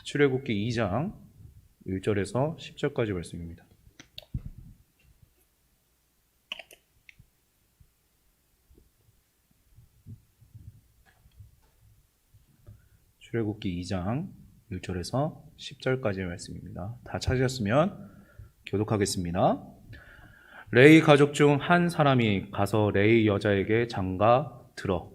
출애굽기 2장 1절에서 10절까지 말씀입니다. 출애굽기 2장 1절에서 10절까지의 말씀입니다. 다 찾으셨으면 교독하겠습니다. 레위 가족 중 한 사람이 가서 레위 여자에게 장가 들어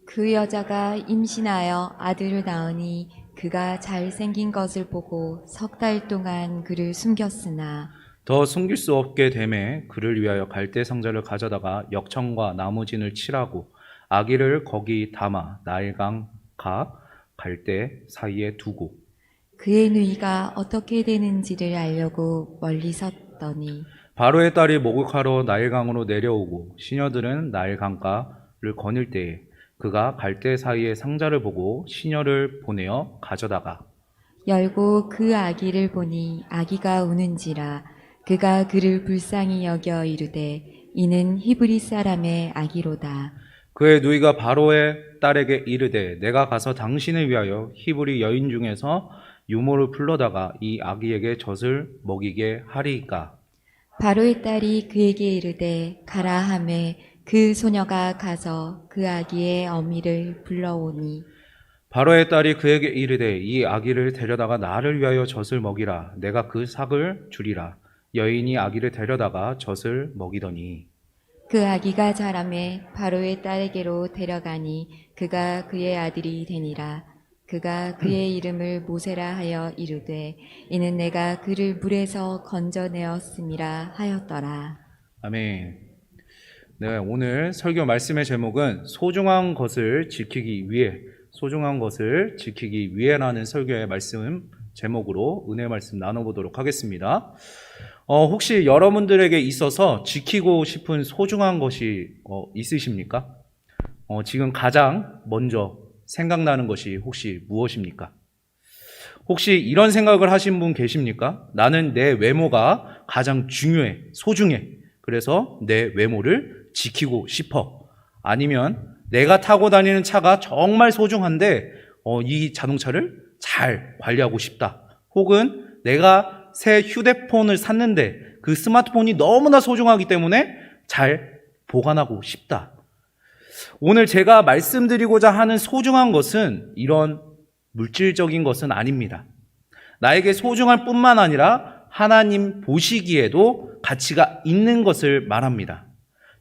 그 여자가 임신하여 아들을 낳으니 그가 잘생긴 것을 보고 3달 동안 그를 숨겼으나 더 숨길 수 없게 되매 그를 위하여 갈대 상자를 가져다가 역청과 나무진을 칠하고 아기를 거기 담아 나일강과 갈대 사이에 두고 그의 누이가 어떻게 되는지를 알려고 멀리 섰더니 바로의 딸이 목욕하러 나일강으로 내려오고 시녀들은 나일강가를 거닐 때에 그가 갈대 사이에 상자를 보고 시녀를 보내어 가져다가 열고 그 아기를 보니 아기가 우는지라 그가 그를 불쌍히 여겨 이르되 이는 히브리 사람의 아기로다. 그의 누이가 바로의 딸에게 이르되 내가 가서 당신을 위하여 히브리 여인 중에서 유모를 불러다가 이 아기에게 젖을 먹이게 하리이까. 바로의 딸이 그에게 이르되 가라 하매 그 소녀가 가서 그 아기의 어미를 불러오니 바로의 딸이 그에게 이르되 이 아기를 데려다가 나를 위하여 젖을 먹이라. 내가 그 삭을 주리라. 여인이 아기를 데려다가 젖을 먹이더니 그 아기가 자라매 바로의 딸에게로 데려가니 그가 그의 아들이 되니라. 그가 그의 이름을 모세라 하여 이르되 이는 내가 그를 물에서 건져내었음이라 하였더라. 아멘. 네, 오늘 설교 말씀의 제목은 소중한 것을 지키기 위해라는 설교의 말씀 제목으로 은혜 말씀 나눠보도록 하겠습니다. 혹시 여러분들에게 있어서 지키고 싶은 소중한 것이 있으십니까? 지금 가장 먼저 생각나는 것이 혹시 무엇입니까? 혹시 이런 생각을 하신 분 계십니까? 나는 내 외모가 가장 중요해, 소중해. 그래서 내 외모를 지키고 싶어. 아니면 내가 타고 다니는 차가 정말 소중한데 이 자동차를 잘 관리하고 싶다. 혹은 내가 새 휴대폰을 샀는데 그 스마트폰이 너무나 소중하기 때문에 잘 보관하고 싶다. 오늘 제가 말씀드리고자 하는 소중한 것은 이런 물질적인 것은 아닙니다. 나에게 소중할 뿐만 아니라 하나님 보시기에도 가치가 있는 것을 말합니다.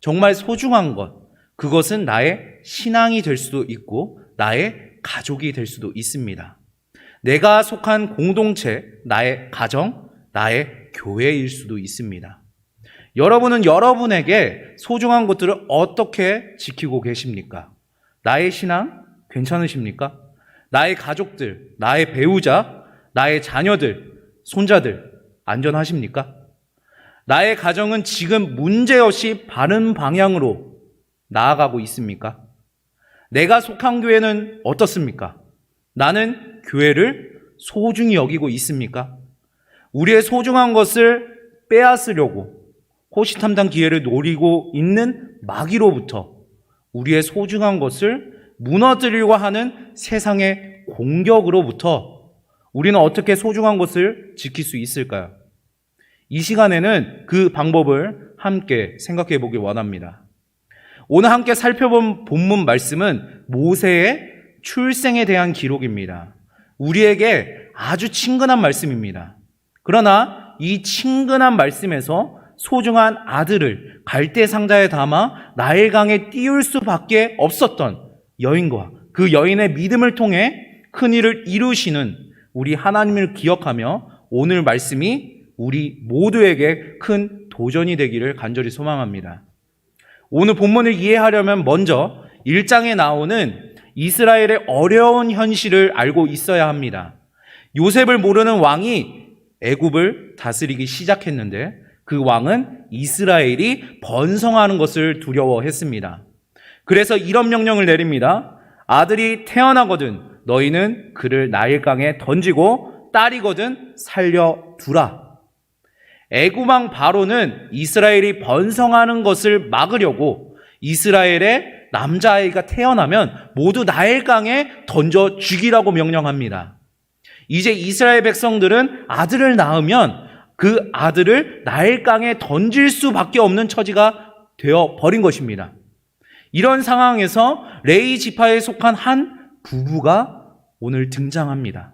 정말 소중한 것, 그것은 나의 신앙이 될 수도 있고 나의 가족이 될 수도 있습니다. 내가 속한 공동체, 나의 가정, 나의 교회일 수도 있습니다. 여러분은 여러분에게 소중한 것들을 어떻게 지키고 계십니까? 나의 신앙 괜찮으십니까? 나의 가족들, 나의 배우자, 나의 자녀들, 손자들 안전하십니까? 나의 가정은 지금 문제없이 바른 방향으로 나아가고 있습니까? 내가 속한 교회는 어떻습니까? 나는 교회를 소중히 여기고 있습니까? 우리의 소중한 것을 빼앗으려고 호시탐탐 기회를 노리고 있는 마귀로부터 우리의 소중한 것을 무너뜨리려고 하는 세상의 공격으로부터 우리는 어떻게 소중한 것을 지킬 수 있을까요? 이 시간에는 그 방법을 함께 생각해 보길 원합니다. 오늘 함께 살펴본 본문 말씀은 모세의 출생에 대한 기록입니다. 우리에게 아주 친근한 말씀입니다. 그러나 이 친근한 말씀에서 소중한 아들을 갈대 상자에 담아 나일강에 띄울 수밖에 없었던 여인과 그 여인의 믿음을 통해 큰 일을 이루시는 우리 하나님을 기억하며 오늘 말씀이 우리 모두에게 큰 도전이 되기를 간절히 소망합니다. 오늘 본문을 이해하려면 먼저 1장에 나오는 이스라엘의 어려운 현실을 알고 있어야 합니다. 요셉을 모르는 왕이 애굽을 다스리기 시작했는데 그 왕은 이스라엘이 번성하는 것을 두려워했습니다. 그래서 이런 명령을 내립니다. 아들이 태어나거든 너희는 그를 나일강에 던지고 딸이거든 살려두라. 애굽 왕 바로는 이스라엘이 번성하는 것을 막으려고 이스라엘의 남자아이가 태어나면 모두 나일강에 던져 죽이라고 명령합니다. 이제 이스라엘 백성들은 아들을 낳으면 그 아들을 나일강에 던질 수밖에 없는 처지가 되어 버린 것입니다. 이런 상황에서 레위 지파에 속한 한 부부가 오늘 등장합니다.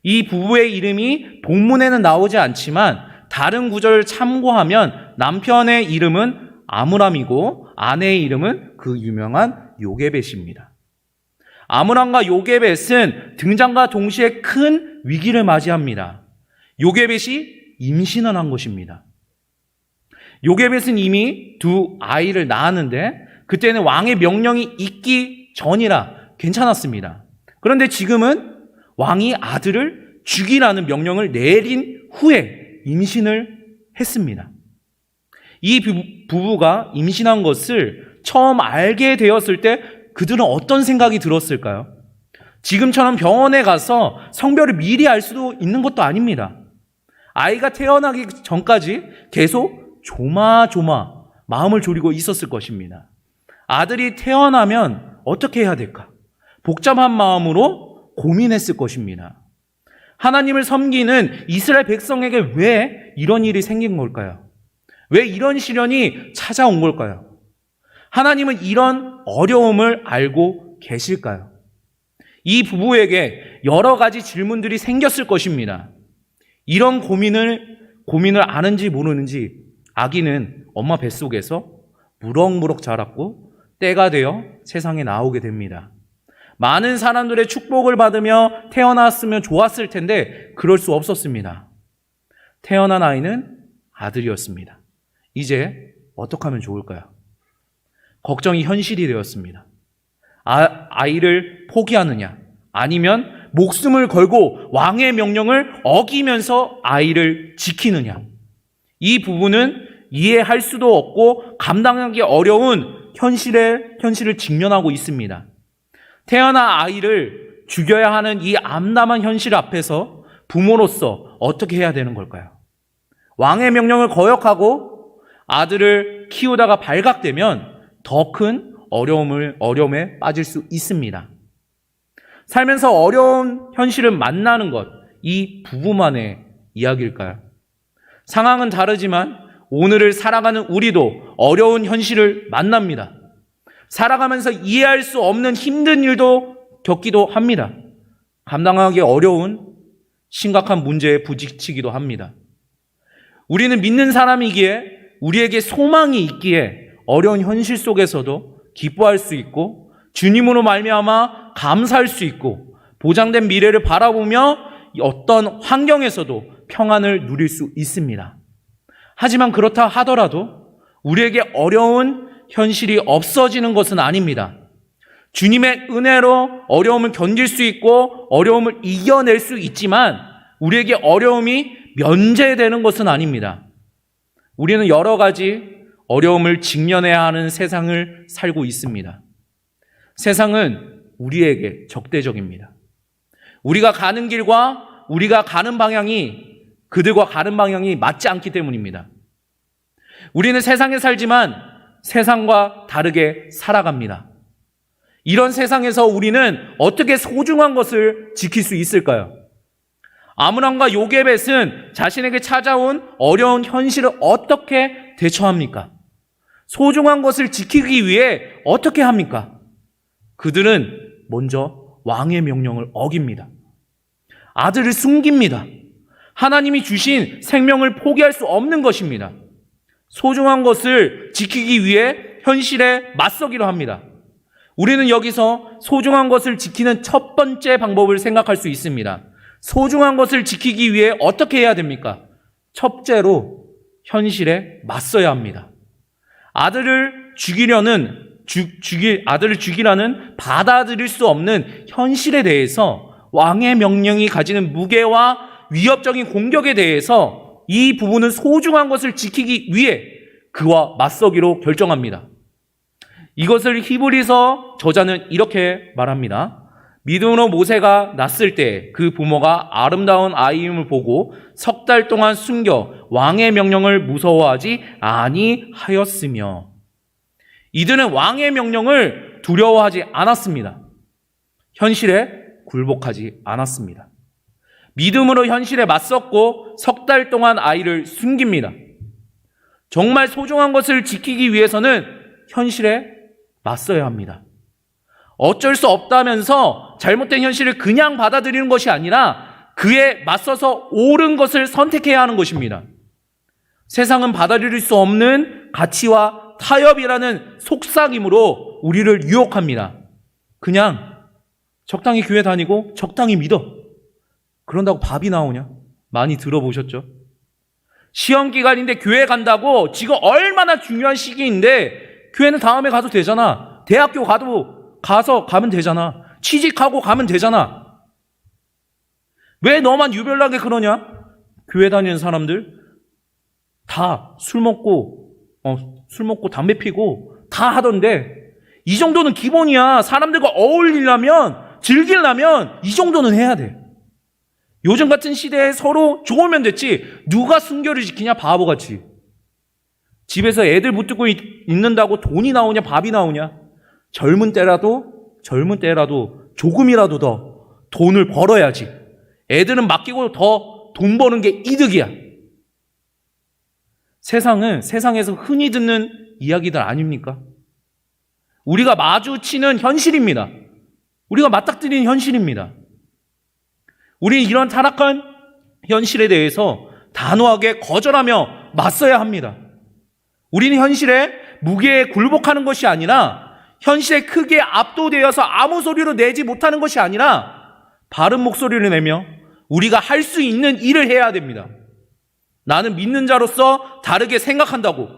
이 부부의 이름이 본문에는 나오지 않지만 다른 구절을 참고하면 남편의 이름은 아므람이고 아내의 이름은 그 유명한 요게벳입니다. 아므람과 요게벳은 등장과 동시에 큰 위기를 맞이합니다. 요게벳이 임신을 한 것입니다. 요게벳은 이미 두 아이를 낳았는데 그때는 왕의 명령이 있기 전이라 괜찮았습니다. 그런데 지금은 왕이 아들을 죽이라는 명령을 내린 후에 임신을 했습니다. 이 부부가 임신한 것을 처음 알게 되었을 때 그들은 어떤 생각이 들었을까요? 지금처럼 병원에 가서 성별을 미리 알 수도 있는 것도 아닙니다. 아이가 태어나기 전까지 계속 조마조마 마음을 졸이고 있었을 것입니다. 아들이 태어나면 어떻게 해야 될까? 복잡한 마음으로 고민했을 것입니다. 하나님을 섬기는 이스라엘 백성에게 왜 이런 일이 생긴 걸까요? 왜 이런 시련이 찾아온 걸까요? 하나님은 이런 어려움을 알고 계실까요? 이 부부에게 여러 가지 질문들이 생겼을 것입니다. 이런 고민을 아는지 모르는지 아기는 엄마 뱃속에서 무럭무럭 자랐고 때가 되어 세상에 나오게 됩니다. 많은 사람들의 축복을 받으며 태어났으면 좋았을 텐데 그럴 수 없었습니다. 태어난 아이는 아들이었습니다. 이제 어떻게 하면 좋을까요? 걱정이 현실이 되었습니다. 아이를 포기하느냐 아니면 목숨을 걸고 왕의 명령을 어기면서 아이를 지키느냐. 이 부분은 이해할 수도 없고 감당하기 어려운 현실을 직면하고 있습니다. 태어난 아이를 죽여야 하는 이 암담한 현실 앞에서 부모로서 어떻게 해야 되는 걸까요? 왕의 명령을 거역하고 아들을 키우다가 발각되면 더 큰 어려움에 빠질 수 있습니다. 살면서 어려운 현실을 만나는 것, 이 부부만의 이야기일까요? 상황은 다르지만 오늘을 살아가는 우리도 어려운 현실을 만납니다. 살아가면서 이해할 수 없는 힘든 일도 겪기도 합니다. 감당하기 어려운 심각한 문제에 부딪히기도 합니다. 우리는 믿는 사람이기에 우리에게 소망이 있기에 어려운 현실 속에서도 기뻐할 수 있고 주님으로 말미암아 감사할 수 있고 보장된 미래를 바라보며 어떤 환경에서도 평안을 누릴 수 있습니다. 하지만 그렇다 하더라도 우리에게 어려운 현실이 없어지는 것은 아닙니다. 주님의 은혜로 어려움을 견딜 수 있고 어려움을 이겨낼 수 있지만 우리에게 어려움이 면제되는 것은 아닙니다. 우리는 여러 가지 어려움을 직면해야 하는 세상을 살고 있습니다. 세상은 우리에게 적대적입니다. 우리가 가는 길과 우리가 가는 방향이 그들과 가는 방향이 맞지 않기 때문입니다. 우리는 세상에 살지만 세상과 다르게 살아갑니다. 이런 세상에서 우리는 어떻게 소중한 것을 지킬 수 있을까요? 아므람과 요게벳은 자신에게 찾아온 어려운 현실을 어떻게 대처합니까? 소중한 것을 지키기 위해 어떻게 합니까? 그들은 먼저 왕의 명령을 어깁니다. 아들을 숨깁니다. 하나님이 주신 생명을 포기할 수 없는 것입니다. 소중한 것을 지키기 위해 현실에 맞서기로 합니다. 우리는 여기서 소중한 것을 지키는 첫 번째 방법을 생각할 수 있습니다. 소중한 것을 지키기 위해 어떻게 해야 됩니까? 첫째로 현실에 맞서야 합니다. 아들을 죽이라는 받아들일 수 없는 현실에 대해서 왕의 명령이 가지는 무게와 위협적인 공격에 대해서 이 부부는 소중한 것을 지키기 위해 그와 맞서기로 결정합니다. 이것을 히브리서 저자는 이렇게 말합니다. 믿음으로 모세가 낳았을 때 그 부모가 아름다운 아이임을 보고 석 달 동안 숨겨 왕의 명령을 무서워하지 아니하였으며 이들은 왕의 명령을 두려워하지 않았습니다. 현실에 굴복하지 않았습니다. 믿음으로 현실에 맞섰고 석 달 동안 아이를 숨깁니다. 정말 소중한 것을 지키기 위해서는 현실에 맞서야 합니다. 어쩔 수 없다면서 잘못된 현실을 그냥 받아들이는 것이 아니라 그에 맞서서 옳은 것을 선택해야 하는 것입니다. 세상은 받아들일 수 없는 가치와 타협이라는 속삭임으로 우리를 유혹합니다. 그냥 적당히 교회 다니고 적당히 믿어. 그런다고 밥이 나오냐? 많이 들어보셨죠? 시험 기간인데 교회 간다고 지금 얼마나 중요한 시기인데 교회는 다음에 가도 되잖아. 대학교 가면 되잖아. 취직하고 가면 되잖아. 왜 너만 유별나게 그러냐? 교회 다니는 사람들 다 술 먹고 담배 피고 다 하던데 이 정도는 기본이야. 사람들과 어울리려면, 즐기려면 이 정도는 해야 돼. 요즘 같은 시대에 서로 좋으면 됐지. 누가 순결을 지키냐, 바보같이. 집에서 애들 붙들고 있는다고 돈이 나오냐, 밥이 나오냐. 젊은 때라도 조금이라도 더 돈을 벌어야지. 애들은 맡기고 더 돈 버는 게 이득이야. 세상에서 흔히 듣는 이야기들 아닙니까? 우리가 마주치는 현실입니다. 우리가 맞닥뜨리는 현실입니다. 우리는 이런 타락한 현실에 대해서 단호하게 거절하며 맞서야 합니다. 우리는 현실에 무게에 굴복하는 것이 아니라 현실에 크게 압도되어서 아무 소리로 내지 못하는 것이 아니라 바른 목소리를 내며 우리가 할 수 있는 일을 해야 됩니다. 나는 믿는 자로서 다르게 생각한다고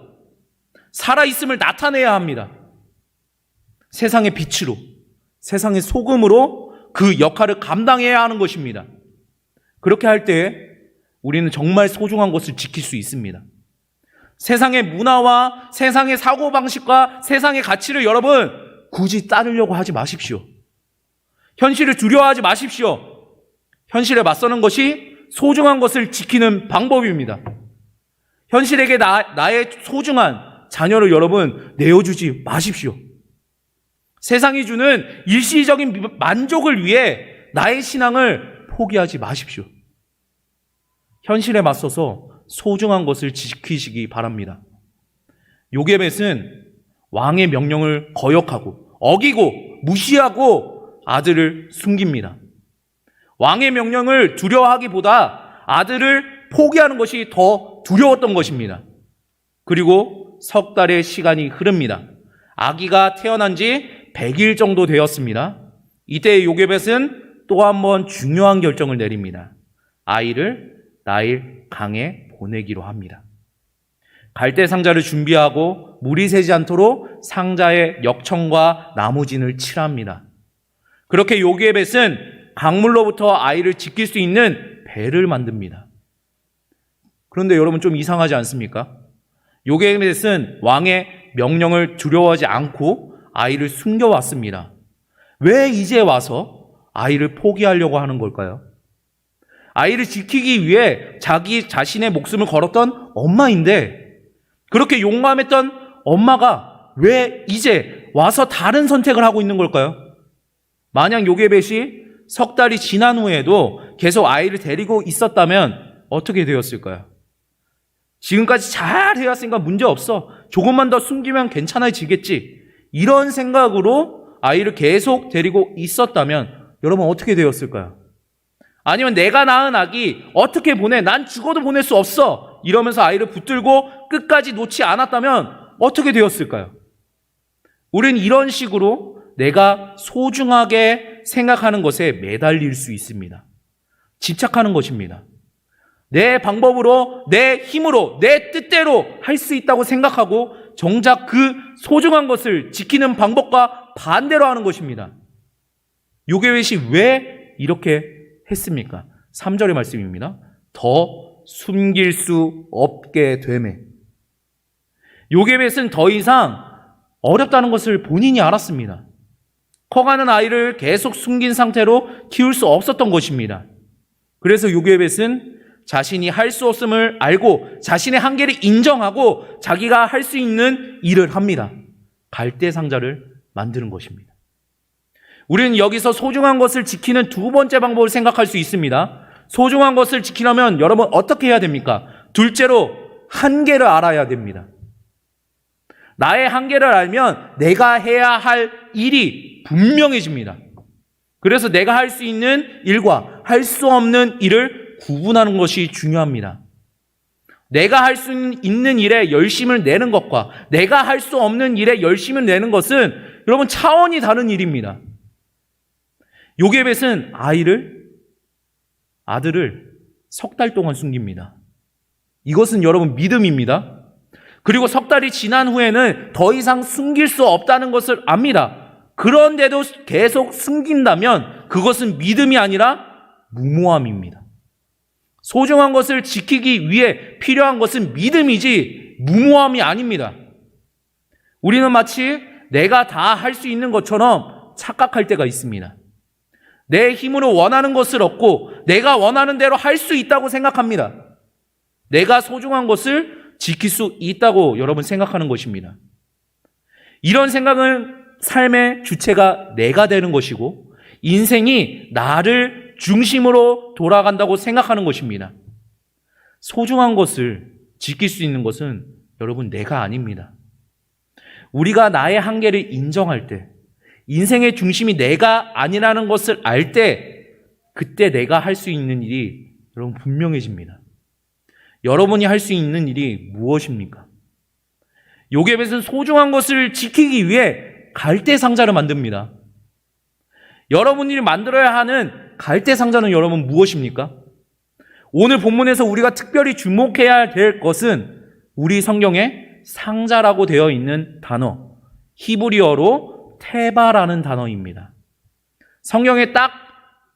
살아있음을 나타내야 합니다. 세상의 빛으로, 세상의 소금으로 그 역할을 감당해야 하는 것입니다. 그렇게 할 때 우리는 정말 소중한 것을 지킬 수 있습니다. 세상의 문화와 세상의 사고방식과 세상의 가치를 여러분 굳이 따르려고 하지 마십시오. 현실을 두려워하지 마십시오. 현실에 맞서는 것이 소중한 것을 지키는 방법입니다. 현실에게 나의 소중한 자녀를 여러분 내어주지 마십시오. 세상이 주는 일시적인 만족을 위해 나의 신앙을 포기하지 마십시오. 현실에 맞서서 소중한 것을 지키시기 바랍니다. 요게벳은 왕의 명령을 거역하고 어기고 무시하고 아들을 숨깁니다. 왕의 명령을 두려워하기보다 아들을 포기하는 것이 더 두려웠던 것입니다. 그리고 석 달의 시간이 흐릅니다. 아기가 태어난 지 100일 정도 되었습니다. 이때 요게벳은 또 한 번 중요한 결정을 내립니다. 아이를 나일 강에 보내기로 합니다. 갈대 상자를 준비하고 물이 새지 않도록 상자에 역청과 나무진을 칠합니다. 그렇게 요게벳은 강물로부터 아이를 지킬 수 있는 배를 만듭니다. 그런데 여러분 좀 이상하지 않습니까? 요게벳은 왕의 명령을 두려워하지 않고 아이를 숨겨왔습니다. 왜 이제 와서 아이를 포기하려고 하는 걸까요? 아이를 지키기 위해 자기 자신의 목숨을 걸었던 엄마인데 그렇게 용감했던 엄마가 왜 이제 와서 다른 선택을 하고 있는 걸까요? 만약 요게벳이 석 달이 지난 후에도 계속 아이를 데리고 있었다면 어떻게 되었을까요? 지금까지 잘 해왔으니까 문제 없어. 조금만 더 숨기면 괜찮아지겠지. 이런 생각으로 아이를 계속 데리고 있었다면 여러분 어떻게 되었을까요? 아니면 내가 낳은 아기 어떻게 보내? 난 죽어도 보낼 수 없어. 이러면서 아이를 붙들고 끝까지 놓지 않았다면 어떻게 되었을까요? 우리는 이런 식으로 내가 소중하게 생각하는 것에 매달릴 수 있습니다. 집착하는 것입니다. 내 방법으로, 내 힘으로, 내 뜻대로 할 수 있다고 생각하고 정작 그 소중한 것을 지키는 방법과 반대로 하는 것입니다. 요게벳이 왜 이렇게 했습니까? 3절의 말씀입니다. 더 숨길 수 없게 되매. 요게벳은 더 이상 어렵다는 것을 본인이 알았습니다. 커가는 아이를 계속 숨긴 상태로 키울 수 없었던 것입니다. 그래서 요게벳은 자신이 할 수 없음을 알고 자신의 한계를 인정하고 자기가 할 수 있는 일을 합니다. 갈대 상자를 만드는 것입니다. 우리는 여기서 소중한 것을 지키는 두 번째 방법을 생각할 수 있습니다. 소중한 것을 지키려면 여러분 어떻게 해야 됩니까? 둘째로 한계를 알아야 됩니다. 나의 한계를 알면 내가 해야 할 일이 분명해집니다. 그래서 내가 할 수 있는 일과 할 수 없는 일을 구분하는 것이 중요합니다. 내가 할 수 있는 일에 열심을 내는 것과 내가 할 수 없는 일에 열심을 내는 것은 여러분 차원이 다른 일입니다. 요게벳은 아들을 석 달 동안 숨깁니다. 이것은 여러분 믿음입니다. 그리고 석 달이 지난 후에는 더 이상 숨길 수 없다는 것을 압니다. 그런데도 계속 숨긴다면 그것은 믿음이 아니라 무모함입니다. 소중한 것을 지키기 위해 필요한 것은 믿음이지 무모함이 아닙니다. 우리는 마치 내가 다 할 수 있는 것처럼 착각할 때가 있습니다. 내 힘으로 원하는 것을 얻고 내가 원하는 대로 할 수 있다고 생각합니다. 내가 소중한 것을 지킬 수 있다고 여러분 생각하는 것입니다. 이런 생각은 삶의 주체가 내가 되는 것이고 인생이 나를 중심으로 돌아간다고 생각하는 것입니다. 소중한 것을 지킬 수 있는 것은 여러분 내가 아닙니다. 우리가 나의 한계를 인정할 때, 인생의 중심이 내가 아니라는 것을 알 때, 그때 내가 할 수 있는 일이 여러분 분명해집니다. 여러분이 할 수 있는 일이 무엇입니까? 요게벳은 소중한 것을 지키기 위해 갈대 상자를 만듭니다. 여러분이 만들어야 하는 갈대 상자는 여러분 무엇입니까? 오늘 본문에서 우리가 특별히 주목해야 될 것은 우리 성경에 상자라고 되어 있는 단어, 히브리어로 테바라는 단어입니다. 성경에 딱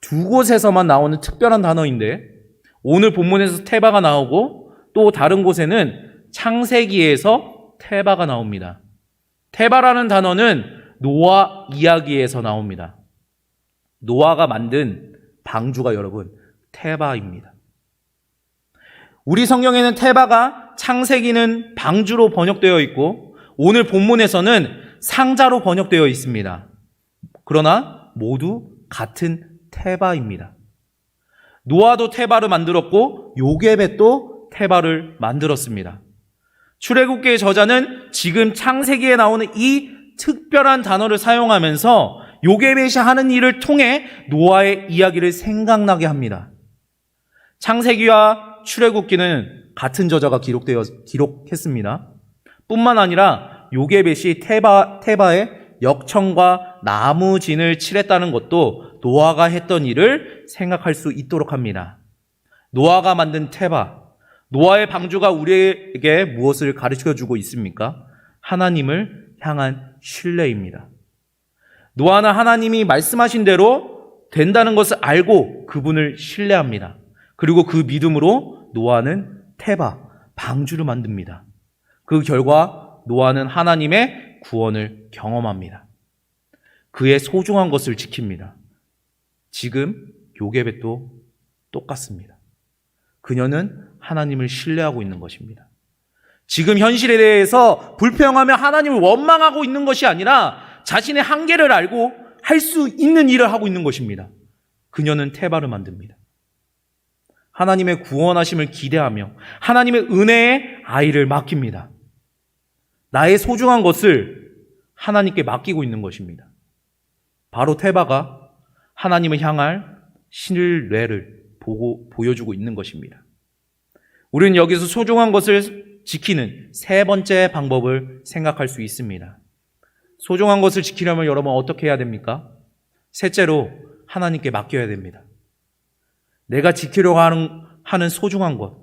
두 곳에서만 나오는 특별한 단어인데 오늘 본문에서 테바가 나오고 또 다른 곳에는 창세기에서 테바가 나옵니다. 테바라는 단어는 노아 이야기에서 나옵니다. 노아가 만든 방주가 여러분 테바입니다. 우리 성경에는 테바가 창세기는 방주로 번역되어 있고 오늘 본문에서는 상자로 번역되어 있습니다. 그러나 모두 같은 테바입니다. 노아도 테바를 만들었고 요게벳도 테바를 만들었습니다. 출애굽기의 저자는 지금 창세기에 나오는 이 특별한 단어를 사용하면서 요게벳이 하는 일을 통해 노아의 이야기를 생각나게 합니다. 창세기와 출애굽기는 같은 저자가 기록했습니다. 뿐만 아니라 요게벳이 테바에 역청과 나무진을 칠했다는 것도 노아가 했던 일을 생각할 수 있도록 합니다. 노아가 만든 테바, 노아의 방주가 우리에게 무엇을 가르쳐주고 있습니까? 하나님을 향한 신뢰입니다. 노아는 하나님이 말씀하신 대로 된다는 것을 알고 그분을 신뢰합니다. 그리고 그 믿음으로 노아는 테바, 방주를 만듭니다. 그 결과 노아는 하나님의 구원을 경험합니다. 그의 소중한 것을 지킵니다. 지금 요게벳도 똑같습니다. 그녀는 하나님을 신뢰하고 있는 것입니다. 지금 현실에 대해서 불평하며 하나님을 원망하고 있는 것이 아니라 자신의 한계를 알고 할 수 있는 일을 하고 있는 것입니다. 그녀는 테바를 만듭니다. 하나님의 구원하심을 기대하며 하나님의 은혜의 아이를 맡깁니다. 나의 소중한 것을 하나님께 맡기고 있는 것입니다. 바로 테바가 하나님을 향할 신뢰를 보여주고 있는 것입니다. 우리는 여기서 소중한 것을 지키는 세 번째 방법을 생각할 수 있습니다. 소중한 것을 지키려면 여러분 어떻게 해야 됩니까? 셋째로 하나님께 맡겨야 됩니다. 내가 지키려고 하는 소중한 것,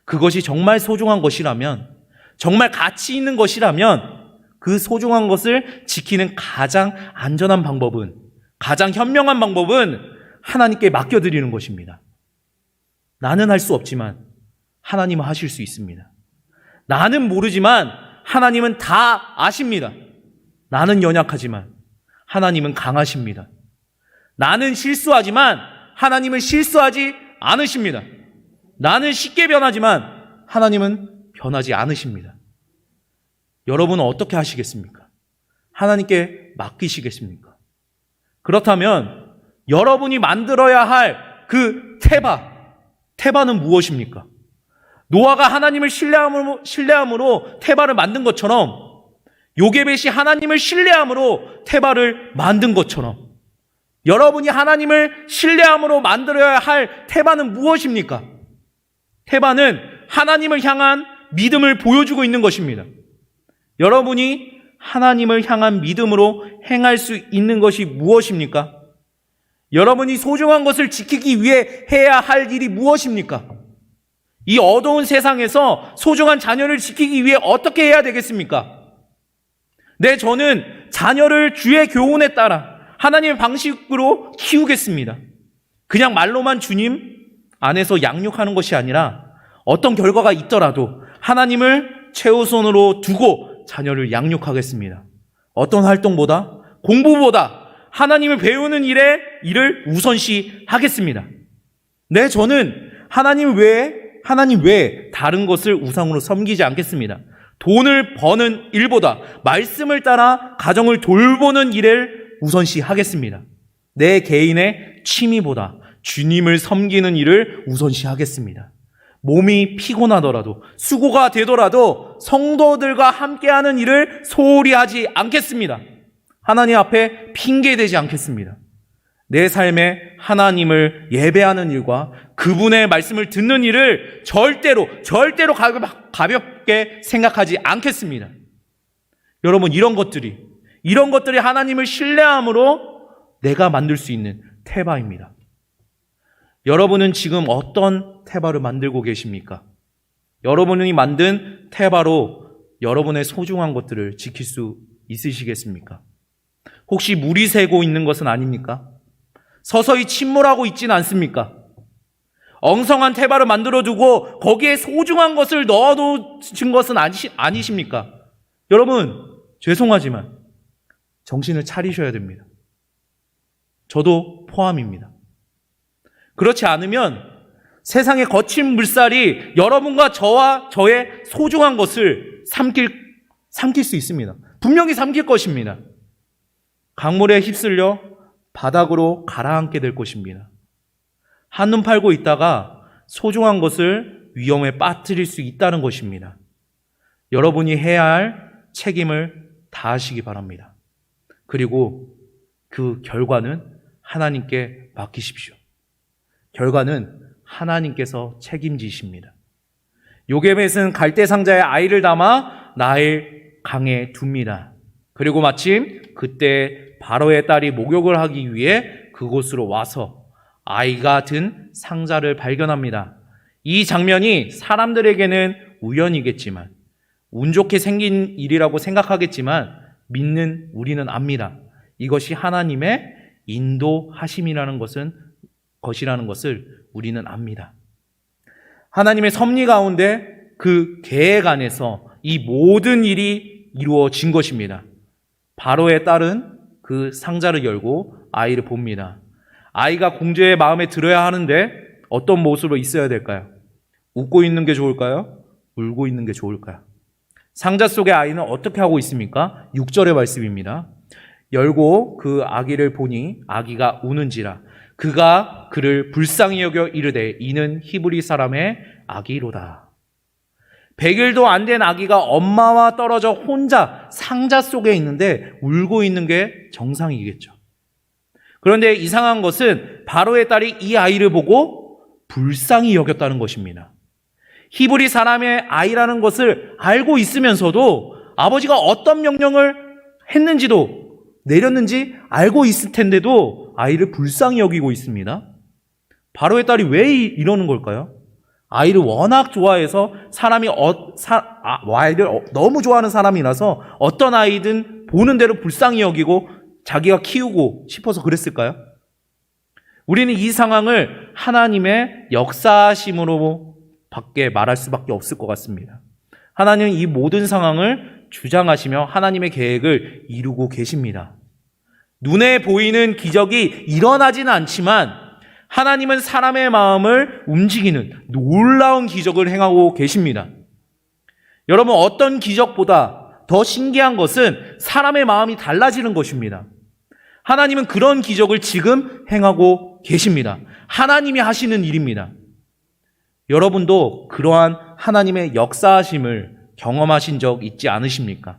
그것이 정말 소중한 것이라면, 정말 가치 있는 것이라면 그 소중한 것을 지키는 가장 안전한 방법은, 가장 현명한 방법은 하나님께 맡겨드리는 것입니다. 나는 할 수 없지만 하나님은 하실 수 있습니다. 나는 모르지만 하나님은 다 아십니다. 나는 연약하지만 하나님은 강하십니다. 나는 실수하지만 하나님은 실수하지 않으십니다. 나는 쉽게 변하지만 하나님은 변하지 않으십니다. 여러분은 어떻게 하시겠습니까? 하나님께 맡기시겠습니까? 그렇다면 여러분이 만들어야 할 그 테바는 무엇입니까? 노아가 하나님을 신뢰함으로 테바를 만든 것처럼 요게벳이 하나님을 신뢰함으로 테바를 만든 것처럼 여러분이 하나님을 신뢰함으로 만들어야 할 테바는 무엇입니까? 테바는 하나님을 향한 믿음을 보여주고 있는 것입니다. 여러분이 하나님을 향한 믿음으로 행할 수 있는 것이 무엇입니까? 여러분이 소중한 것을 지키기 위해 해야 할 일이 무엇입니까? 이 어두운 세상에서 소중한 자녀를 지키기 위해 어떻게 해야 되겠습니까? 저는 자녀를 주의 교훈에 따라 하나님의 방식으로 키우겠습니다. 그냥 말로만 주님 안에서 양육하는 것이 아니라 어떤 결과가 있더라도 하나님을 최우선으로 두고 자녀를 양육하겠습니다. 어떤 활동보다, 공부보다 하나님을 배우는 일을 우선시 하겠습니다. 저는 하나님 외에 다른 것을 우상으로 섬기지 않겠습니다. 돈을 버는 일보다 말씀을 따라 가정을 돌보는 일을 우선시 하겠습니다. 내 개인의 취미보다 주님을 섬기는 일을 우선시 하겠습니다. 몸이 피곤하더라도 수고가 되더라도 성도들과 함께하는 일을 소홀히 하지 않겠습니다. 하나님 앞에 핑계대지 않겠습니다. 내 삶에 하나님을 예배하는 일과 그분의 말씀을 듣는 일을 절대로 가볍게 생각하지 않겠습니다. 여러분, 이런 것들이 하나님을 신뢰함으로 내가 만들 수 있는 테바입니다. 여러분은 지금 어떤 테바를 만들고 계십니까? 여러분이 만든 테바로 여러분의 소중한 것들을 지킬 수 있으시겠습니까? 혹시 물이 새고 있는 것은 아닙니까? 서서히 침몰하고 있지는 않습니까? 엉성한 테바를 만들어두고 거기에 소중한 것을 넣어놓은 것은 아니십니까? 여러분, 죄송하지만 정신을 차리셔야 됩니다. 저도 포함입니다. 그렇지 않으면 세상의 거친 물살이 여러분과 저의 소중한 것을 삼킬 수 있습니다. 분명히 삼킬 것입니다. 강물에 휩쓸려 바닥으로 가라앉게 될 것입니다. 한눈 팔고 있다가 소중한 것을 위험에 빠뜨릴 수 있다는 것입니다. 여러분이 해야 할 책임을 다하시기 바랍니다. 그리고 그 결과는 하나님께 맡기십시오. 결과는 하나님께서 책임지십니다. 요게벳은 갈대 상자에 아이를 담아 나일 강에 둡니다. 그리고 마침 그때 바로의 딸이 목욕을 하기 위해 그곳으로 와서 아이가 든 상자를 발견합니다. 이 장면이 사람들에게는 우연이겠지만, 운 좋게 생긴 일이라고 생각하겠지만, 믿는 우리는 압니다. 이것이 하나님의 인도하심이라는 것이라는 것을 우리는 압니다. 하나님의 섭리 가운데 그 계획 안에서 이 모든 일이 이루어진 것입니다. 바로의 딸은 그 상자를 열고 아이를 봅니다. 아이가 공주의 마음에 들어야 하는데 어떤 모습으로 있어야 될까요? 웃고 있는 게 좋을까요? 울고 있는 게 좋을까요? 상자 속의 아이는 어떻게 하고 있습니까? 6절의 말씀입니다. 열고 그 아기를 보니 아기가 우는지라 그가 그를 불쌍히 여겨 이르되 이는 히브리 사람의 아기로다. 100일도 안 된 아기가 엄마와 떨어져 혼자 상자 속에 있는데 울고 있는 게 정상이겠죠. 그런데 이상한 것은 바로의 딸이 이 아이를 보고 불쌍히 여겼다는 것입니다. 히브리 사람의 아이라는 것을 알고 있으면서도 아버지가 어떤 명령을 내렸는지 알고 있을 텐데도 아이를 불쌍히 여기고 있습니다. 바로의 딸이 왜 이러는 걸까요? 아이를 워낙 좋아해서 아이를 너무 좋아하는 사람이라서 어떤 아이든 보는 대로 불쌍히 여기고 자기가 키우고 싶어서 그랬을까요? 우리는 이 상황을 하나님의 역사심으로 밖에 말할 수밖에 없을 것 같습니다. 하나님은 이 모든 상황을 주장하시며 하나님의 계획을 이루고 계십니다. 눈에 보이는 기적이 일어나지는 않지만 하나님은 사람의 마음을 움직이는 놀라운 기적을 행하고 계십니다. 여러분, 어떤 기적보다 더 신기한 것은 사람의 마음이 달라지는 것입니다. 하나님은 그런 기적을 지금 행하고 계십니다. 하나님이 하시는 일입니다. 여러분도 그러한 하나님의 역사하심을 경험하신 적 있지 않으십니까?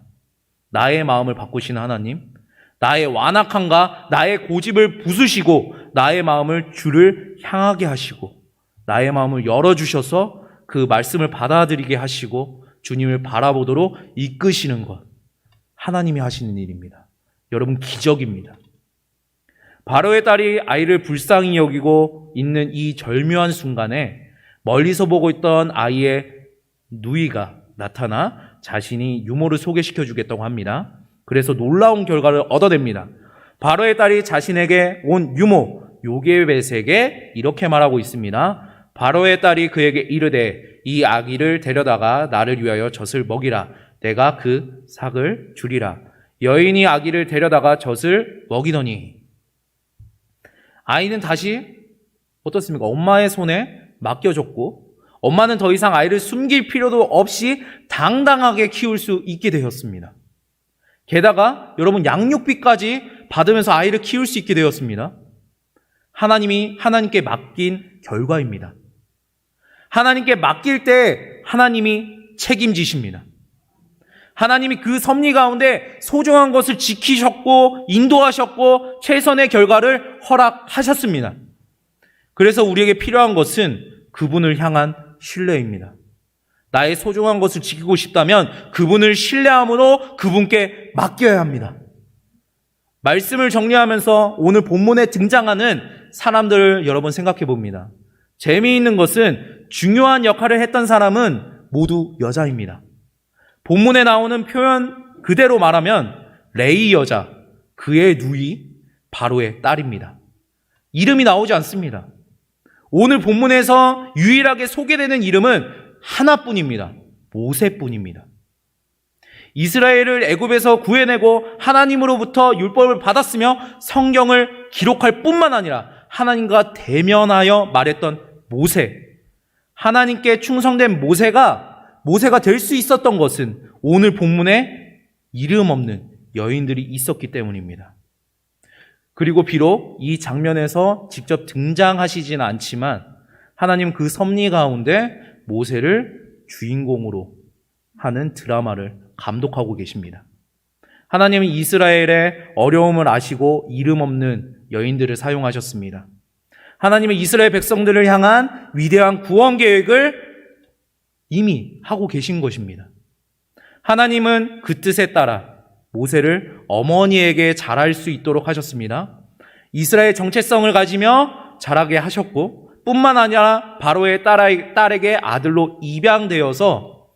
나의 마음을 바꾸시는 하나님, 나의 완악함과 나의 고집을 부수시고 나의 마음을 주를 향하게 하시고 나의 마음을 열어주셔서 그 말씀을 받아들이게 하시고 주님을 바라보도록 이끄시는 것, 하나님이 하시는 일입니다. 여러분, 기적입니다. 바로의 딸이 아이를 불쌍히 여기고 있는 이 절묘한 순간에 멀리서 보고 있던 아이의 누이가 나타나 자신이 유모를 소개시켜 주겠다고 합니다. 그래서 놀라운 결과를 얻어냅니다. 바로의 딸이 자신에게 온 유모 요게벳에게 이렇게 말하고 있습니다. 바로의 딸이 그에게 이르되 이 아기를 데려다가 나를 위하여 젖을 먹이라. 내가 그 삭을 주리라. 여인이 아기를 데려다가 젖을 먹이더니 아이는 다시 어떻습니까? 엄마의 손에 맡겨졌고 엄마는 더 이상 아이를 숨길 필요도 없이 당당하게 키울 수 있게 되었습니다. 게다가 여러분 양육비까지 받으면서 아이를 키울 수 있게 되었습니다. 하나님이 하나님께 맡긴 결과입니다. 하나님께 맡길 때 하나님이 책임지십니다. 하나님이 그 섭리 가운데 소중한 것을 지키셨고 인도하셨고 최선의 결과를 허락하셨습니다. 그래서 우리에게 필요한 것은 그분을 향한 신뢰입니다. 나의 소중한 것을 지키고 싶다면 그분을 신뢰함으로 그분께 맡겨야 합니다. 말씀을 정리하면서 오늘 본문에 등장하는 사람들을 여러분 생각해 봅니다. 재미있는 것은 중요한 역할을 했던 사람은 모두 여자입니다. 본문에 나오는 표현 그대로 말하면 레이 여자, 그의 누이, 바로의 딸입니다. 이름이 나오지 않습니다. 오늘 본문에서 유일하게 소개되는 이름은 하나뿐입니다. 모세뿐입니다. 이스라엘을 애굽에서 구해내고 하나님으로부터 율법을 받았으며 성경을 기록할 뿐만 아니라 하나님과 대면하여 말했던 모세. 하나님께 충성된 모세가 될 수 있었던 것은 오늘 본문에 이름 없는 여인들이 있었기 때문입니다. 그리고 비록 이 장면에서 직접 등장하시지는 않지만 하나님 그 섭리 가운데 모세를 주인공으로 하는 드라마를 감독하고 계십니다. 하나님은 이스라엘의 어려움을 아시고 이름 없는 여인들을 사용하셨습니다. 하나님은 이스라엘 백성들을 향한 위대한 구원 계획을 이미 하고 계신 것입니다. 하나님은 그 뜻에 따라 모세를 어머니에게 자랄 수 있도록 하셨습니다. 이스라엘 정체성을 가지며 자라게 하셨고 뿐만 아니라 바로의 딸에게 아들로 입양되어서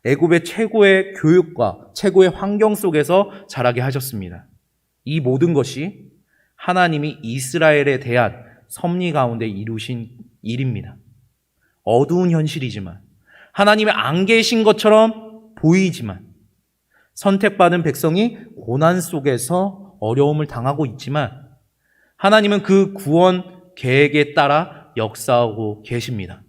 애굽의 최고의 교육과 최고의 환경 속에서 자라게 하셨습니다. 이 모든 것이 하나님이 이스라엘에 대한 섭리 가운데 이루신 일입니다. 어두운 현실이지만 하나님이 안 계신 것처럼 보이지만 선택받은 백성이 고난 속에서 어려움을 당하고 있지만 하나님은 그 구원 계획에 따라 역사하고 계십니다.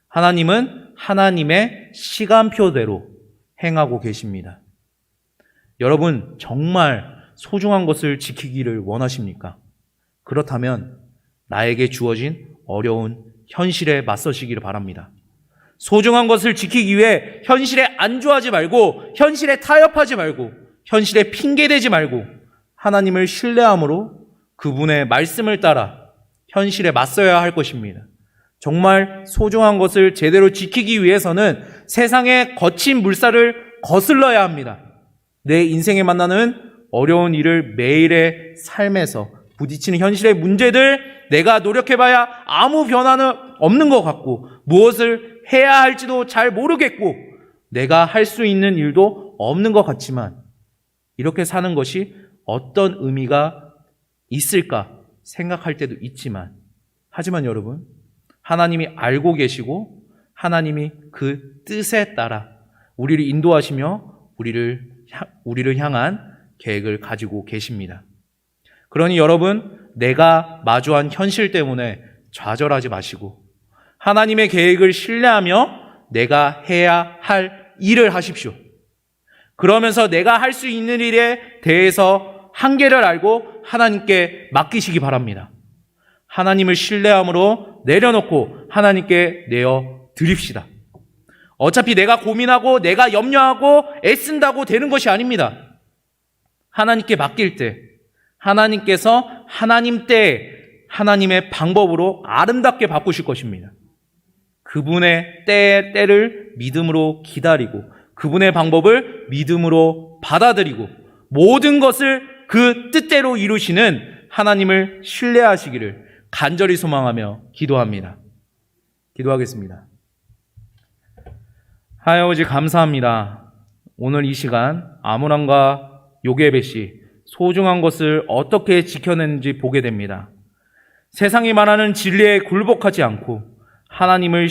하나님은 하나님의 시간표대로 행하고 계십니다. 여러분, 정말 소중한 것을 지키기를 원하십니까? 그렇다면 나에게 주어진 어려운 현실에 맞서시기를 바랍니다. 소중한 것을 지키기 위해 현실에 안주하지 말고 현실에 타협하지 말고 현실에 핑계대지 말고 하나님을 신뢰함으로 그분의 말씀을 따라 현실에 맞서야 할 것입니다. 정말 소중한 것을 제대로 지키기 위해서는 세상의 거친 물살을 거슬러야 합니다. 내 인생에 만나는 어려운 일을 매일의 삶에서 부딪히는 현실의 문제들 내가 노력해봐야 아무 변화는 없는 것 같고 무엇을 해야 할지도 잘 모르겠고 내가 할 수 있는 일도 없는 것 같지만 이렇게 사는 것이 어떤 의미가 있을까 생각할 때도 있지만 하지만 여러분 하나님이 알고 계시고 하나님이 그 뜻에 따라 우리를 인도하시며 우리를 향한 계획을 가지고 계십니다. 그러니 여러분 내가 마주한 현실 때문에 좌절하지 마시고 하나님의 계획을 신뢰하며 내가 해야 할 일을 하십시오. 그러면서 내가 할 수 있는 일에 대해서 한계를 알고 하나님께 맡기시기 바랍니다. 하나님을 신뢰함으로 내려놓고 하나님께 내어 드립시다. 어차피 내가 고민하고 내가 염려하고 애쓴다고 되는 것이 아닙니다. 하나님께 맡길 때 하나님께서 하나님 때에 하나님의 방법으로 아름답게 바꾸실 것입니다. 그분의 때를 믿음으로 기다리고 그분의 방법을 믿음으로 받아들이고 모든 것을 그 뜻대로 이루시는 하나님을 신뢰하시기를 간절히 소망하며 기도합니다. 기도하겠습니다. 하여오지 감사합니다. 오늘 이 시간 아므람과 요게벳이 소중한 것을 어떻게 지켜내는지 보게 됩니다. 세상이 말하는 진리에 굴복하지 않고 하나님을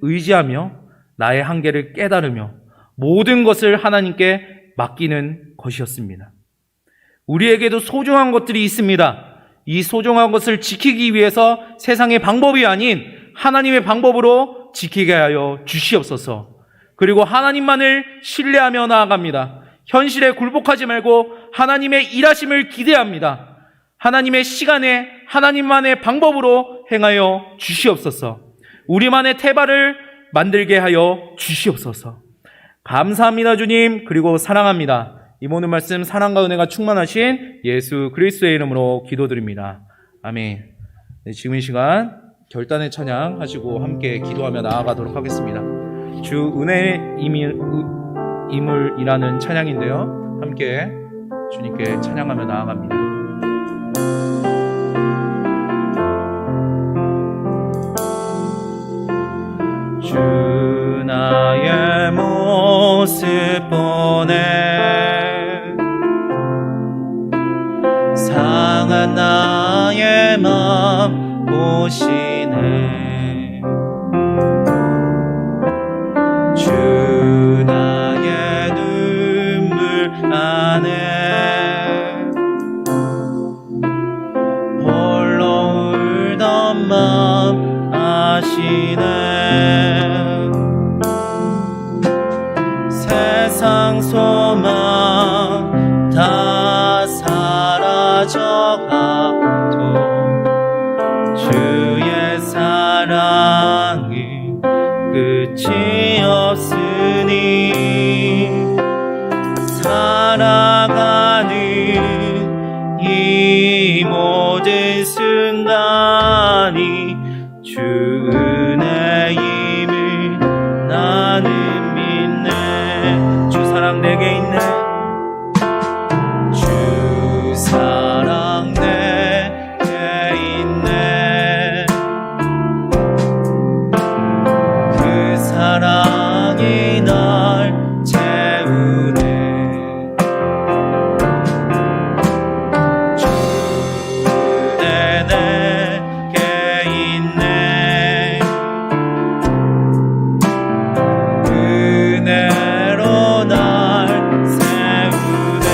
의지하며 나의 한계를 깨달으며 모든 것을 하나님께 맡기는 것이었습니다. 우리에게도 소중한 것들이 있습니다. 이 소중한 것을 지키기 위해서 세상의 방법이 아닌 하나님의 방법으로 지키게 하여 주시옵소서. 그리고 하나님만을 신뢰하며 나아갑니다. 현실에 굴복하지 말고 하나님의 일하심을 기대합니다. 하나님의 시간에 하나님만의 방법으로 행하여 주시옵소서. 우리만의 태발을 만들게 하여 주시옵소서. 감사합니다, 주님. 그리고 사랑합니다. 이 모든 말씀 사랑과 은혜가 충만하신 예수 그리스도의 이름으로 기도드립니다. 아멘. 네, 지금 이 시간 결단의 찬양 하시고 함께 기도하며 나아가도록 하겠습니다. 주 은혜임을이라는 찬양인데요. 함께 주님께 찬양하며 나아갑니다. 주 나의 모습 보네 상한 나의 맘 보시네 주 나의 눈물 안에 홀로 울던 맘 아시네 세상 소망 다 사라져가도 주의 사랑이 끝이 없으니 살아가는 이 모든 순간이 주 은혜임을 나는 믿네. 주 사랑 내게 있네. 주 사랑 내게 있네. 그 사랑이 날 채우네. 주 은혜 내게 있네. 은혜로 날 세우네.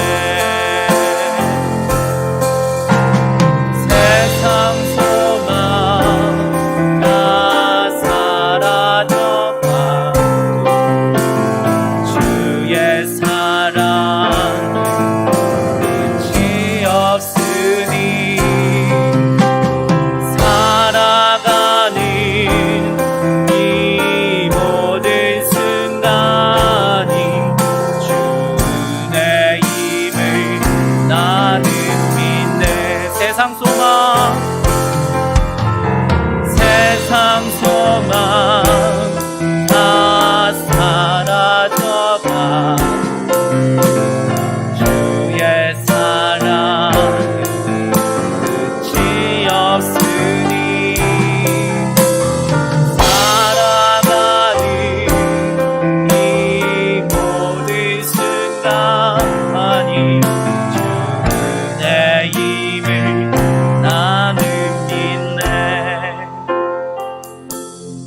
세상 소망 다 사라져가도 주의 사랑 끝이 없으니 살아가는 이 모든 순간이 주 은혜임을 나는 믿네. 세상 소망 다 사라져가 주의 사랑 끝이 없으니 살아가는 이 모든 순간이 주 은혜임을 나는 믿네.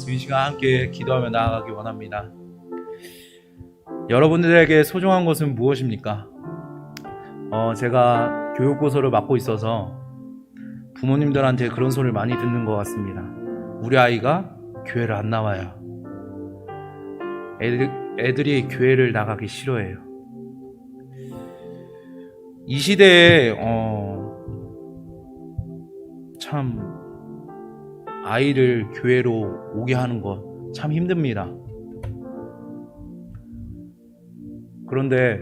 지금 이 시간 함께 기도하며 나아가기 원합니다. 여러분들에게 소중한 것은 무엇입니까? 제가 교육고소를 맡고 있어서 부모님들한테 그런 소리를 많이 듣는 것 같습니다. 우리 아이가 교회를 안 나와요. 애들이 교회를 나가기 싫어해요. 이 시대에 참 아이를 교회로 오게 하는 것 참 힘듭니다. 그런데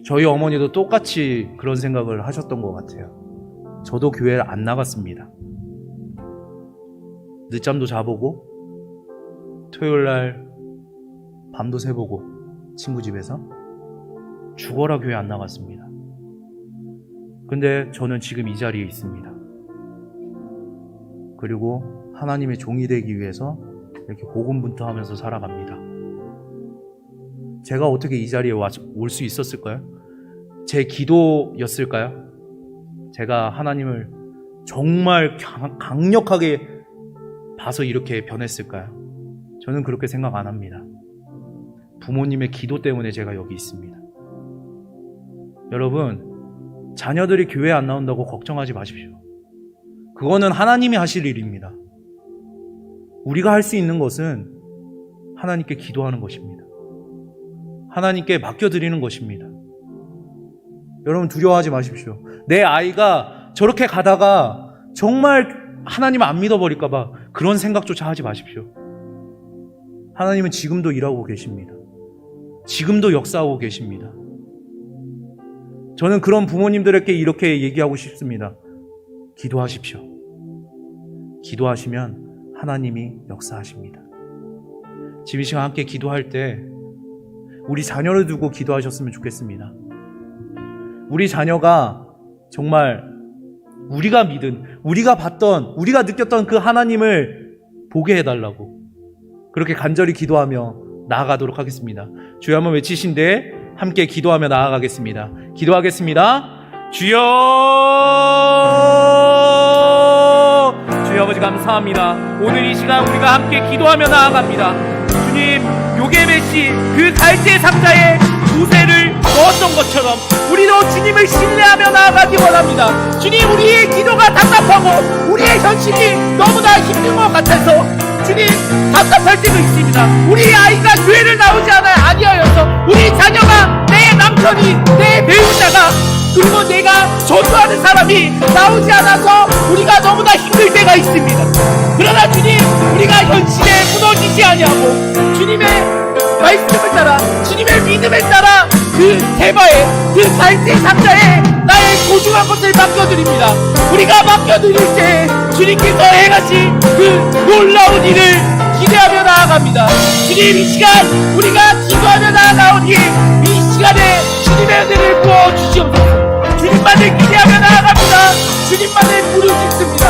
저희 어머니도 똑같이 그런 생각을 하셨던 것 같아요. 저도 교회를 안 나갔습니다. 늦잠도 자보고 토요일날 밤도 새보고 친구 집에서 죽어라 교회 안 나갔습니다. 근데 저는 지금 이 자리에 있습니다. 그리고 하나님의 종이 되기 위해서 이렇게 고군분투하면서 살아갑니다. 제가 어떻게 이 자리에 올 수 있었을까요? 제 기도였을까요? 제가 하나님을 정말 강력하게 봐서 이렇게 변했을까요? 저는 그렇게 생각 안 합니다. 부모님의 기도 때문에 제가 여기 있습니다. 여러분, 자녀들이 교회 안 나온다고 걱정하지 마십시오. 그거는 하나님이 하실 일입니다. 우리가 할 수 있는 것은 하나님께 기도하는 것입니다. 하나님께 맡겨드리는 것입니다. 여러분, 두려워하지 마십시오. 내 아이가 저렇게 가다가 정말 하나님을 안 믿어버릴까봐 그런 생각조차 하지 마십시오. 하나님은 지금도 일하고 계십니다. 지금도 역사하고 계십니다. 저는 그런 부모님들에게 이렇게 얘기하고 싶습니다. 기도하십시오. 기도하시면 하나님이 역사하십니다. 지금 이 시간 함께 기도할 때 우리 자녀를 두고 기도하셨으면 좋겠습니다. 우리 자녀가 정말 우리가 믿은, 우리가 봤던, 우리가 느꼈던 그 하나님을 보게 해달라고 그렇게 간절히 기도하며 나아가도록 하겠습니다. 주여 한번 외치신데 함께 기도하며 나아가겠습니다. 기도하겠습니다. 주여, 주여 아버지 감사합니다. 오늘 이 시간 우리가 함께 기도하며 나아갑니다. 주님, 요게벳이 그 갈대 상자에 우세를 넣었던 것처럼 우리도 주님을 신뢰하며 나아가기 원합니다. 주님, 우리의 기도가 답답하고 우리의 현실이 너무나 힘든 것 같아서 주님, 답답할 때도 있습니다. 우리 아이가 교회를 나오지 아니하여서 우리 자녀가, 내 남편이, 내 배우자가, 그리고 내가 전도하는 사람이 나오지 않아서 우리가 너무나 힘들 때가 있습니다. 그러나 주님, 우리가 현실에 무너지지 아니하고 주님의 말씀을 따라, 주님의 믿음을 따라 그 대바에, 그 갈대 상자에 나의 소중한 것을 맡겨드립니다. 우리가 맡겨드릴 때 주님께서 행하신 그 놀라운 일을 기대하며 나아갑니다. 주님, 이 시간 우리가 기도하며 나아가오니 이 시간에 주님의 은혜를 부어주시옵소서. 주님만을 기대하며 나아갑니다. 주님만을 부르짖습니다.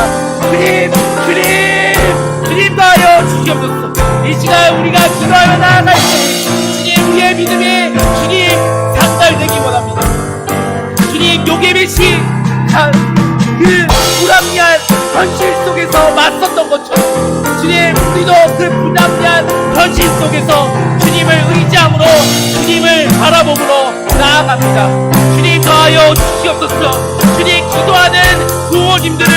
주님 나여 주시옵소서. 이 시간 우리가 기도하며 나아갈 때 주님, 우리의 믿음에 주님 상달되기 원합니다. 주님, 요게벳이 그 불합리한 현실 속에서 맞섰던 것처럼 주님, 우리도 그 불합리한 현실 속에서 주님을 의지함으로, 주님을 바라봄으로 나아갑니다. 주님 도와여 주시옵소서. 주님, 기도하는 부모님들을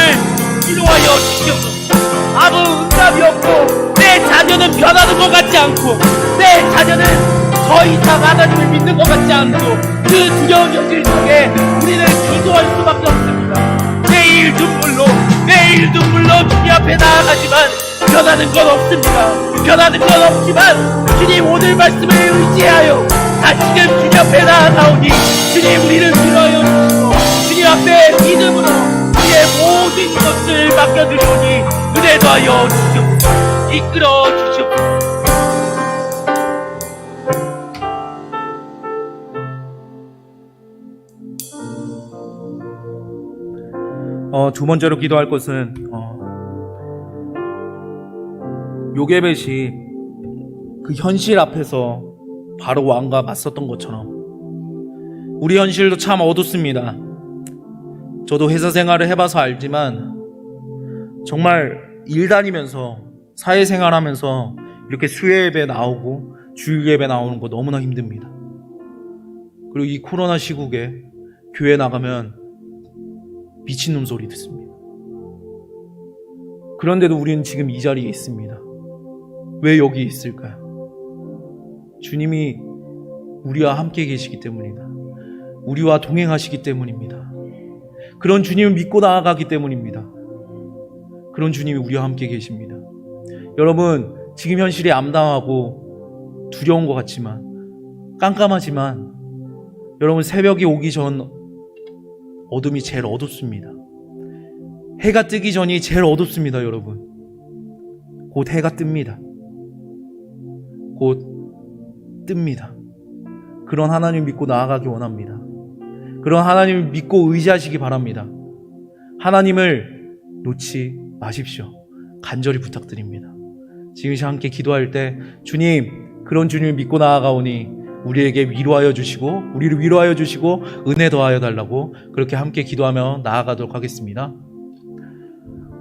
인도하여 주시옵소서. 아무 응답이 없고 내 자녀는 변하는 것 같지 않고 내 자녀는 더 이상 하나님을 믿는 것 같지 않고 그 두려운 현실 속에 우리는 기도할 수밖에 없습니다. 매일 눈물로 주님 앞에 나아가지만 변하는 건 없습니다. 변하는 건 없지만 주님, 오늘 말씀을 의지하여 다시금 주님 앞에 나아가오니 주님, 우리를 위로하여 주시고 주님 앞에 믿음으로 우리의 모든 것을 맡겨드리오니 은혜 더하여 주시옵소서. 이끌어 주시옵소서. 두 번째로 기도할 것은 요게벳이 그 현실 앞에서 바로 왕과 맞섰던 것처럼 우리 현실도 참 어둡습니다. 저도 회사 생활을 해봐서 알지만 정말 일 다니면서 사회생활하면서 이렇게 수요 예배 나오고 주일 예배 나오는 거 너무나 힘듭니다. 그리고 이 코로나 시국에 교회 나가면 미친놈 소리 듣습니다. 그런데도 우리는 지금 이 자리에 있습니다. 왜 여기 있을까요? 주님이 우리와 함께 계시기 때문이다. 우리와 동행하시기 때문입니다. 그런 주님을 믿고 나아가기 때문입니다. 그런 주님이 우리와 함께 계십니다. 여러분, 지금 현실이 암담하고 두려운 것 같지만, 깜깜하지만, 여러분, 새벽이 오기 전 어둠이 제일 어둡습니다. 해가 뜨기 전이 제일 어둡습니다, 여러분. 곧 해가 뜹니다. 곧 뜹니다. 그런 하나님 믿고 나아가기 원합니다. 그런 하나님을 믿고 의지하시기 바랍니다. 하나님을 놓지 마십시오. 간절히 부탁드립니다. 지금 함께 기도할 때 주님, 그런 주님을 믿고 나아가오니 우리에게 위로하여 주시고 우리를 위로하여 주시고 은혜 더하여 달라고 그렇게 함께 기도하며 나아가도록 하겠습니다.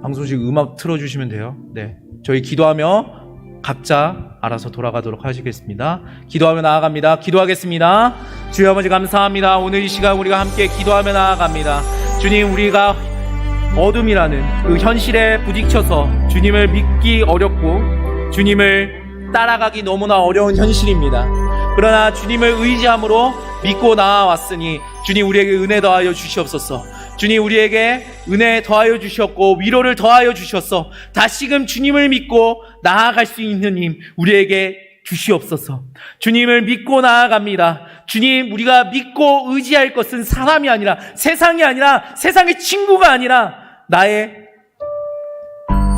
방송식 음악 틀어주시면 돼요. 네, 저희 기도하며 각자 알아서 돌아가도록 하시겠습니다. 기도하며 나아갑니다. 기도하겠습니다. 주여 아버지 감사합니다. 오늘 이 시간 우리가 함께 기도하며 나아갑니다. 주님, 우리가 어둠이라는 그 현실에 부딪혀서 주님을 믿기 어렵고 주님을 따라가기 너무나 어려운 현실입니다. 그러나 주님을 의지함으로 믿고 나아왔으니 주님, 우리에게 은혜 더하여 주시옵소서. 주님, 우리에게 은혜 더하여 주셨고 위로를 더하여 주셔서 다시금 주님을 믿고 나아갈 수 있는 힘 우리에게 주시옵소서. 주님을 믿고 나아갑니다. 주님, 우리가 믿고 의지할 것은 사람이 아니라 세상이 아니라 세상의 친구가 아니라 나의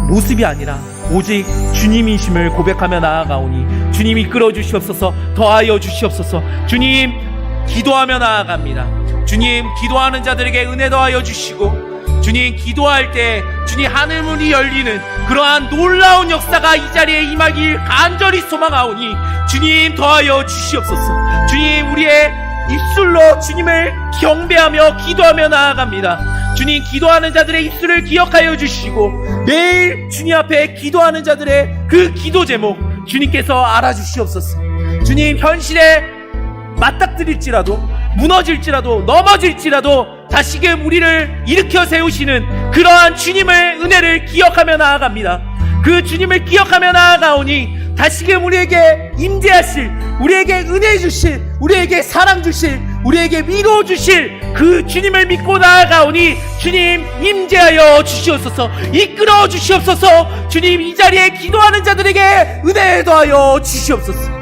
모습이 아니라 오직 주님이심을 고백하며 나아가오니 주님 이끌어 주시옵소서. 더하여 주시옵소서. 주님, 기도하며 나아갑니다. 주님, 기도하는 자들에게 은혜 더하여 주시고 주님, 기도할 때 주님 하늘문이 열리는 그러한 놀라운 역사가 이 자리에 임하길 간절히 소망하오니 주님 더하여 주시옵소서. 주님, 우리의 입술로 주님을 경배하며 기도하며 나아갑니다. 주님, 기도하는 자들의 입술을 기억하여 주시고 매일 주님 앞에 기도하는 자들의 그 기도 제목 주님께서 알아주시옵소서. 주님, 현실에 맞닥뜨릴지라도 무너질지라도 넘어질지라도 다시금 우리를 일으켜 세우시는 그러한 주님의 은혜를 기억하며 나아갑니다. 그 주님을 기억하며 나아가오니 다시금 우리에게 임재하실, 우리에게 은혜 주실, 우리에게 사랑 주실, 우리에게 위로 주실 그 주님을 믿고 나아가오니 주님 임재하여 주시옵소서. 이끌어 주시옵소서. 주님, 이 자리에 기도하는 자들에게 은혜 더하여 주시옵소서.